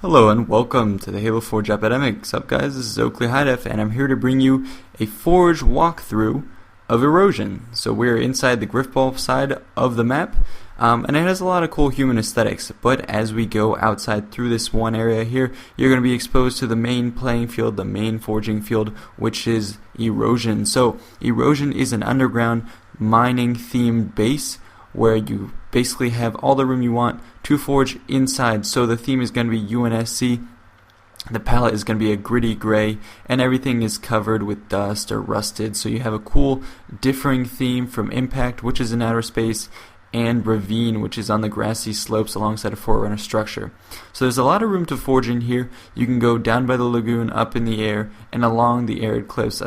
Hello and welcome to the Halo Forge Epidemic. What's up guys, this is Oakley HiDef and I'm here to bring you a Forge walkthrough of Erosion. So we're inside the Griffball side of the map, and it has a lot of cool human aesthetics, but as we go outside through this one area here, you're going to be exposed to the main playing field, the main forging field, which is Erosion. So Erosion is an underground mining themed base where you basically have all the room you want to forge inside. So the theme is going to be UNSC. The palette is going to be a gritty gray, and everything is covered with dust or rusted. So you have a cool differing theme from Impact, which is in outer space, and Ravine, which is on the grassy slopes alongside a Forerunner structure. So there's a lot of room to forge in here. You can go down by the lagoon, up in the air, and along the arid cliffs,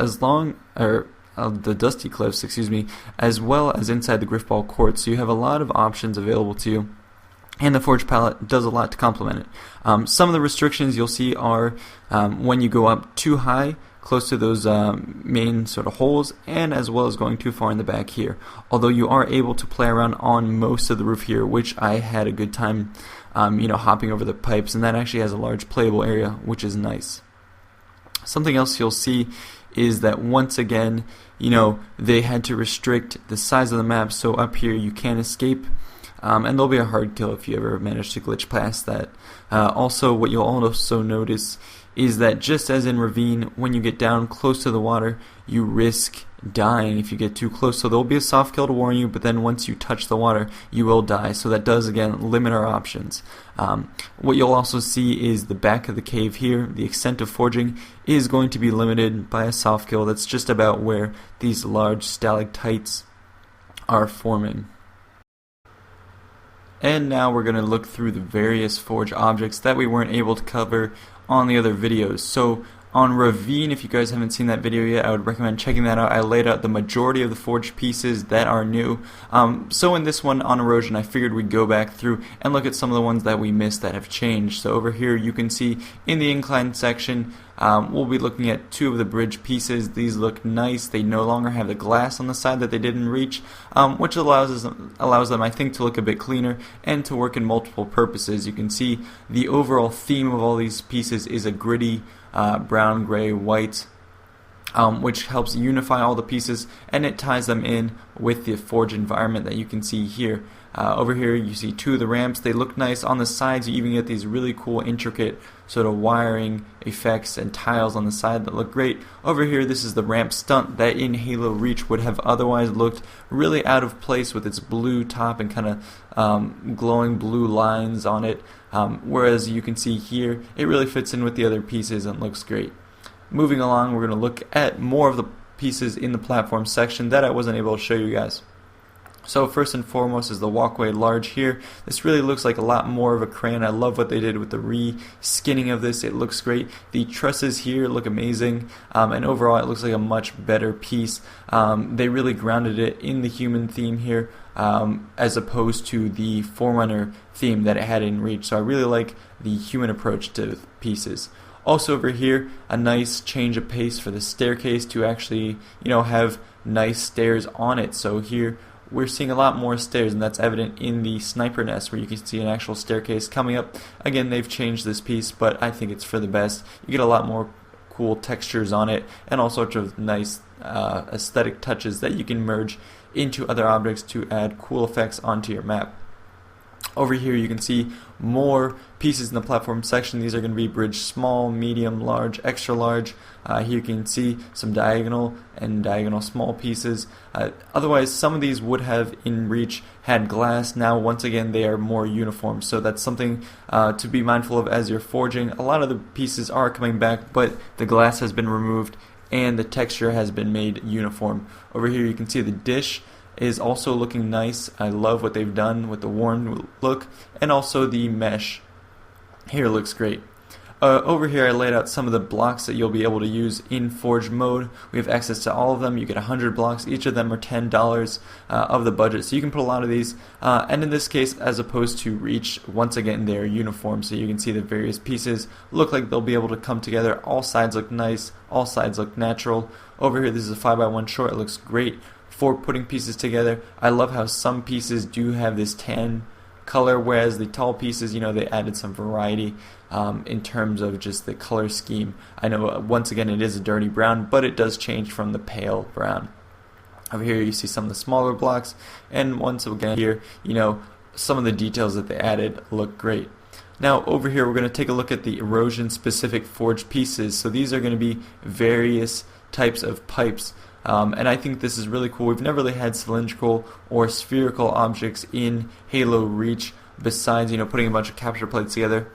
the dusty cliffs, as well as inside the Griffball court. So you have a lot of options available to you, and the Forge palette does a lot to complement it. Some of the restrictions you'll see are when you go up too high, close to those main sort of holes, and as well as going too far in the back here. Although you are able to play around on most of the roof here, which I had a good time, hopping over the pipes, and that actually has a large playable area, which is nice. Something else you'll see is that once again, they had to restrict the size of the map, so up here you can't escape, and there'll be a hard kill if you ever manage to glitch past that. Also, what you'll also notice is that just as in Ravine, when you get down close to the water, you risk dying if you get too close. So there'll be a soft kill to warn you, but then once you touch the water, you will die. So that does, again, limit our options. What you'll also see is the back of the cave here. The extent of forging is going to be limited by a soft kill. That's just about where these large stalactites are forming. And now we're going to look through the various forge objects that we weren't able to cover on the other videos. So on Ravine, if you guys haven't seen that video yet, I would recommend checking that out. I laid out the majority of the forged pieces that are new. So in this one on Erosion, I figured we'd go back through and look at some of the ones that we missed that have changed. So over here you can see in the incline section, we'll be looking at two of the bridge pieces. These look nice. They no longer have the glass on the side that they didn't reach, which allows them, I think, to look a bit cleaner and to work in multiple purposes. You can see the overall theme of all these pieces is a gritty brown, gray, white, which helps unify all the pieces, and it ties them in with the forge environment that you can see here. Over here you see two of the ramps. They look nice. On the sides you even get these really cool intricate sort of wiring effects and tiles on the side that look great. Over here, this is the ramp stunt that in Halo Reach would have otherwise looked really out of place with its blue top and kind of glowing blue lines on it, whereas you can see here it really fits in with the other pieces and looks great. Moving along, we're going to look at more of the pieces in the platform section that I wasn't able to show you guys. So first and foremost is the walkway large here. This really looks like a lot more of a crane. I love what they did with the re-skinning of this. It looks great. The trusses here look amazing, and overall it looks like a much better piece. They really grounded it in the human theme here, as opposed to the Forerunner theme that it had in Reach. So I really like the human approach to pieces. Also over here, a nice change of pace for the staircase to actually, have nice stairs on it. So here we're seeing a lot more stairs, and that's evident in the sniper nest where you can see an actual staircase coming up. Again, they've changed this piece, but I think it's for the best. You get a lot more cool textures on it and all sorts of nice aesthetic touches that you can merge into other objects to add cool effects onto your map. Over here you can see more pieces in the platform section. These are going to be bridge small, medium, large, extra large. Here you can see some diagonal and diagonal small pieces. Otherwise, some of these would have in Reach had glass. Now once again they are more uniform, so that's something to be mindful of as you're forging. A lot of the pieces are coming back, but the glass has been removed and the texture has been made uniform. Over here you can see the dish is also looking nice. I love what they've done with the worn look, and also the mesh here looks great. Over here I laid out some of the blocks that you'll be able to use in Forge mode. We have access to all of them. You get 100 blocks. Each of them are $10 of the budget, so you can put a lot of these. And in this case, as opposed to Reach, once again they're uniform, so you can see the various pieces look like they'll be able to come together. All sides look nice. All sides look natural. Over here this is a 5x1 short. It looks great for putting pieces together. I love how some pieces do have this tan color, whereas the tall pieces, they added some variety in terms of just the color scheme. I know once again it is a dirty brown, but it does change from the pale brown. Over here you see some of the smaller blocks, and once again here, some of the details that they added look great. Now over here we're going to take a look at the erosion specific forged pieces. So these are going to be various types of pipes. And I think this is really cool. We've never really had cylindrical or spherical objects in Halo Reach besides, putting a bunch of capture plates together.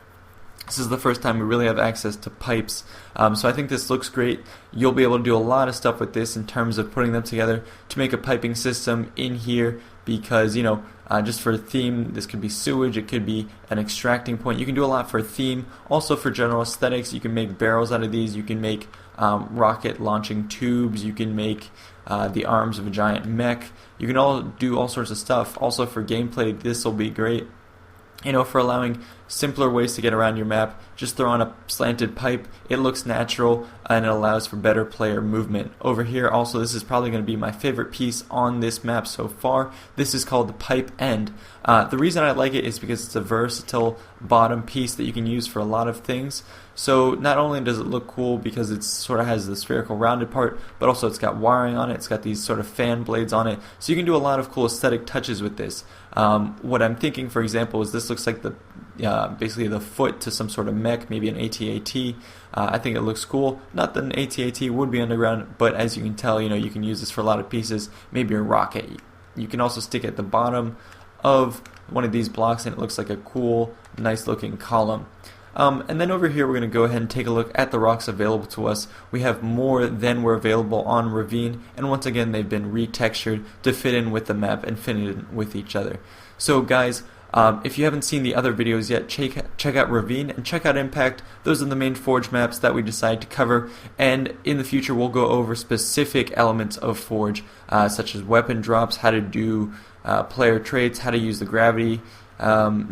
This is the first time we really have access to pipes. So I think this looks great. You'll be able to do a lot of stuff with this in terms of putting them together to make a piping system in here because, just for a theme, this could be sewage, it could be an extracting point. You can do a lot for a theme. Also for general aesthetics, you can make barrels out of these. You can make rocket launching tubes. You can make the arms of a giant mech. You can do all sorts of stuff. Also for gameplay, this will be great. For allowing simpler ways to get around your map, just throw on a slanted pipe. It looks natural and it allows for better player movement. Over here also, this is probably going to be my favorite piece on this map so far. This is called the pipe end. The reason I like it is because it's a versatile bottom piece that you can use for a lot of things. So not only does it look cool because it sort of has the spherical rounded part, but also it's got wiring on it, it's got these sort of fan blades on it, so you can do a lot of cool aesthetic touches with this. What I'm thinking, for example, is this looks like the basically the foot to some sort of mech, maybe an AT-AT. I think it looks cool. Not that an AT-AT would be underground, but as you can tell, you can use this for a lot of pieces, maybe a rocket. You can also stick it at the bottom of one of these blocks and it looks like a cool, nice looking column. And then over here we're going to go ahead and take a look at the rocks available to us. We have more than were available on Ravine, and once again they've been retextured to fit in with the map and fit in with each other. So guys, if you haven't seen the other videos yet, check out Ravine and check out Impact. Those are the main Forge maps that we decided to cover, and in the future we'll go over specific elements of Forge, such as weapon drops, how to do player traits, how to use the gravity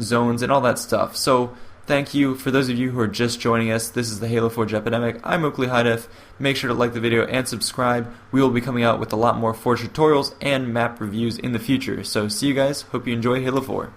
zones, and all that stuff. So thank you for those of you who are just joining us. This is the Halo Forge Epidemic. I'm Oakley HiDef. Make sure to like the video and subscribe. We will be coming out with a lot more Forge tutorials and map reviews in the future. So see you guys. Hope you enjoy Halo 4.